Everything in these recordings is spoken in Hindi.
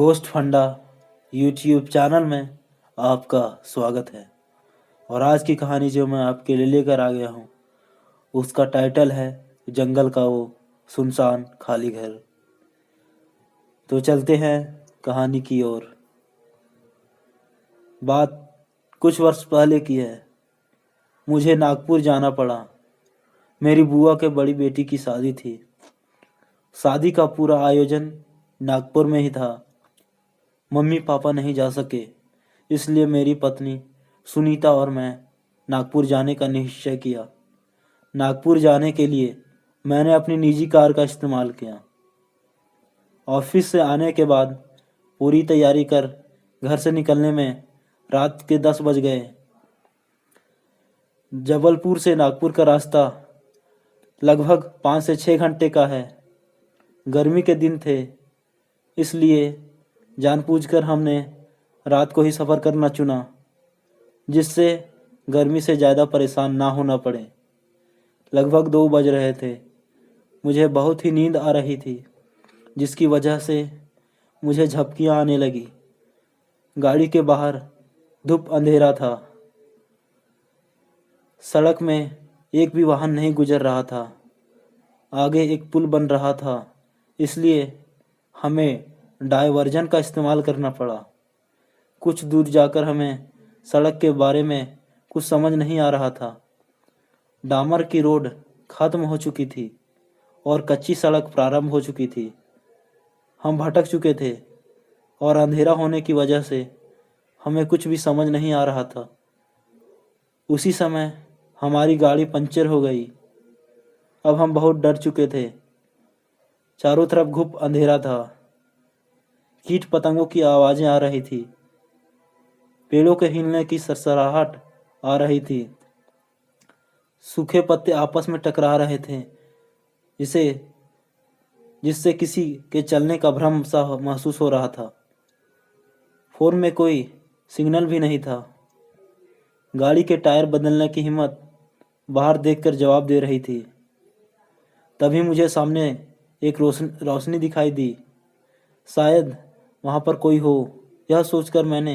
गोस्ट फंडा यूट्यूब चैनल में आपका स्वागत है। और आज की कहानी जो मैं आपके लिए लेकर आ गया हूँ उसका टाइटल है जंगल का वो सुनसान खाली घर। तो चलते हैं कहानी की ओर। बात कुछ वर्ष पहले की है। मुझे नागपुर जाना पड़ा। मेरी बुआ के बड़ी बेटी की शादी थी। शादी का पूरा आयोजन नागपुर में ही था। मम्मी पापा नहीं जा सके, इसलिए मेरी पत्नी सुनीता और मैं नागपुर जाने का निश्चय किया। नागपुर जाने के लिए मैंने अपनी निजी कार का इस्तेमाल किया। ऑफिस से आने के बाद पूरी तैयारी कर घर से निकलने में रात के 10 बज गए। जबलपुर से नागपुर का रास्ता लगभग 5 से 6 घंटे का है। गर्मी के दिन थे, इसलिए जानबूझकर हमने रात को ही सफ़र करना चुना, जिससे गर्मी से ज़्यादा परेशान ना होना पड़े। लगभग 2 बज रहे थे। मुझे बहुत ही नींद आ रही थी, जिसकी वजह से मुझे झपकियाँ आने लगी। गाड़ी के बाहर धूप अंधेरा था। सड़क में एक भी वाहन नहीं गुजर रहा था। आगे एक पुल बन रहा था, इसलिए हमें डायवर्जन का इस्तेमाल करना पड़ा। कुछ दूर जाकर हमें सड़क के बारे में कुछ समझ नहीं आ रहा था। डामर की रोड खत्म हो चुकी थी और कच्ची सड़क प्रारंभ हो चुकी थी। हम भटक चुके थे और अंधेरा होने की वजह से हमें कुछ भी समझ नहीं आ रहा था। उसी समय हमारी गाड़ी पंचर हो गई। अब हम बहुत डर चुके थे। चारों तरफ घुप अंधेरा था। कीट पतंगों की आवाज़ें आ रही थी। पेड़ों के हिलने की सरसराहट आ रही थी। सूखे पत्ते आपस में टकरा रहे थे, जिससे किसी के चलने का भ्रम सा महसूस हो रहा था। फोन में कोई सिग्नल भी नहीं था। गाड़ी के टायर बदलने की हिम्मत बाहर देखकर जवाब दे रही थी। तभी मुझे सामने एक रोशनी दिखाई दी। शायद वहाँ पर कोई हो। यह सोचकर मैंने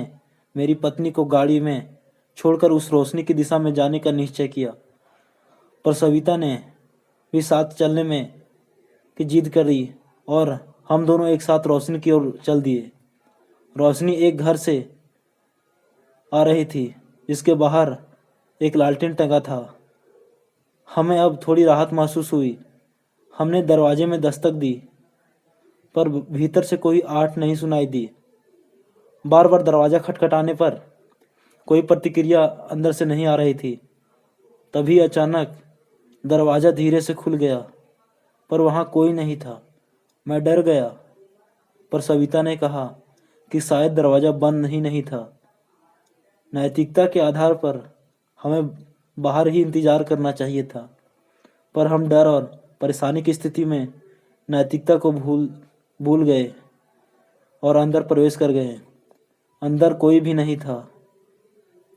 मेरी पत्नी को गाड़ी में छोड़कर उस रोशनी की दिशा में जाने का निश्चय किया, पर सविता ने भी साथ चलने में की जिद करी और हम दोनों एक साथ रोशनी की ओर चल दिए। रोशनी एक घर से आ रही थी, जिसके बाहर एक लालटेन टंगा था। हमें अब थोड़ी राहत महसूस हुई। हमने दरवाजे में दस्तक दी, पर भीतर से कोई आहट नहीं सुनाई दी। बार बार दरवाज़ा खटखटाने पर कोई प्रतिक्रिया अंदर से नहीं आ रही थी। तभी अचानक दरवाज़ा धीरे से खुल गया, पर वहाँ कोई नहीं था। मैं डर गया, पर सविता ने कहा कि शायद दरवाज़ा बंद नहीं था। नैतिकता के आधार पर हमें बाहर ही इंतज़ार करना चाहिए था, पर हम डर और परेशानी की स्थिति में नैतिकता को भूल गए और अंदर प्रवेश कर गए। अंदर कोई भी नहीं था।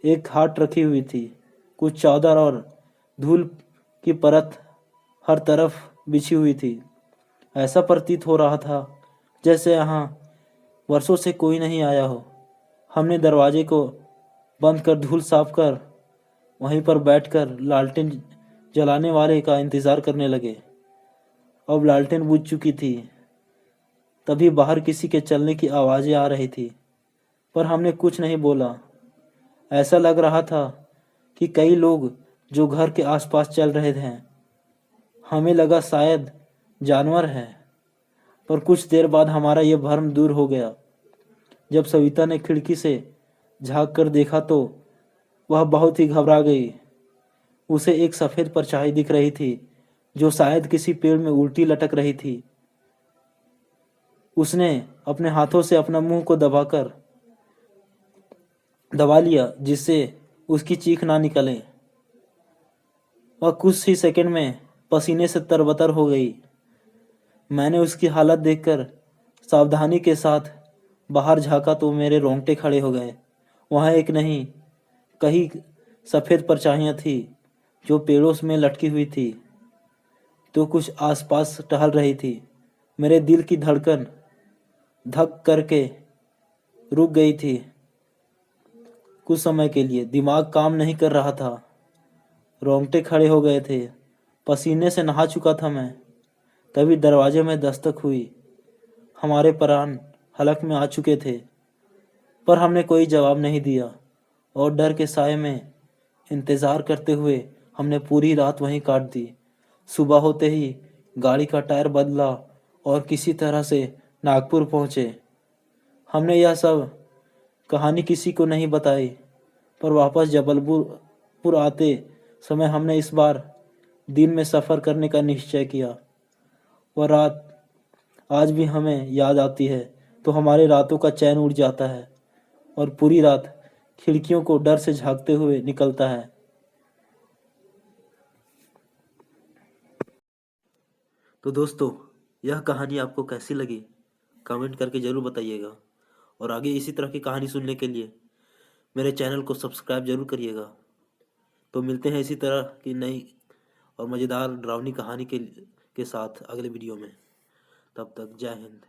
एक खाट रखी हुई थी। कुछ चादर और धूल की परत हर तरफ बिछी हुई थी। ऐसा प्रतीत हो रहा था जैसे यहाँ वर्षों से कोई नहीं आया हो। हमने दरवाजे को बंद कर धूल साफ कर वहीं पर बैठकर लालटेन जलाने वाले का इंतज़ार करने लगे। अब लालटेन बुझ चुकी थी। तभी बाहर किसी के चलने की आवाज़ें आ रही थी, पर हमने कुछ नहीं बोला। ऐसा लग रहा था कि कई लोग जो घर के आसपास चल रहे थे। हमें लगा शायद जानवर हैं, पर कुछ देर बाद हमारा यह भ्रम दूर हो गया। जब सविता ने खिड़की से झांक कर देखा तो वह बहुत ही घबरा गई। उसे एक सफ़ेद परछाई दिख रही थी जो शायद किसी पेड़ में उल्टी लटक रही थी। उसने अपने हाथों से अपना मुंह को दबा लिया, जिससे उसकी चीख ना निकले। वह कुछ ही सेकंड में पसीने से तरबतर हो गई। मैंने उसकी हालत देखकर सावधानी के साथ बाहर झांका तो मेरे रोंगटे खड़े हो गए। वहाँ एक नहीं, कई सफ़ेद परछाइयाँ थी जो पेड़ों में लटकी हुई थी, तो कुछ आसपास टहल रही थी। मेरे दिल की धड़कन धक करके रुक गई थी। कुछ समय के लिए दिमाग काम नहीं कर रहा था, रोंगटे खड़े हो गए थे, पसीने से नहा चुका था मैं। तभी दरवाजे में दस्तक हुई। हमारे प्राण हलक में आ चुके थे, पर हमने कोई जवाब नहीं दिया और डर के साए में इंतजार करते हुए हमने पूरी रात वहीं काट दी। सुबह होते ही गाड़ी का टायर बदला और किसी तरह से नागपुर पहुंचे। हमने यह सब कहानी किसी को नहीं बताई, पर वापस जबलपुर आते समय हमने इस बार दिन में सफ़र करने का निश्चय किया। वह रात आज भी हमें याद आती है तो हमारे रातों का चैन उड़ जाता है और पूरी रात खिड़कियों को डर से झांकते हुए निकलता है। तो दोस्तों, यह कहानी आपको कैसी लगी कमेंट करके ज़रूर बताइएगा, और आगे इसी तरह की कहानी सुनने के लिए मेरे चैनल को सब्सक्राइब जरूर करिएगा। तो मिलते हैं इसी तरह की नई और मज़ेदार डरावनी कहानी के साथ अगले वीडियो में। तब तक जय हिंद।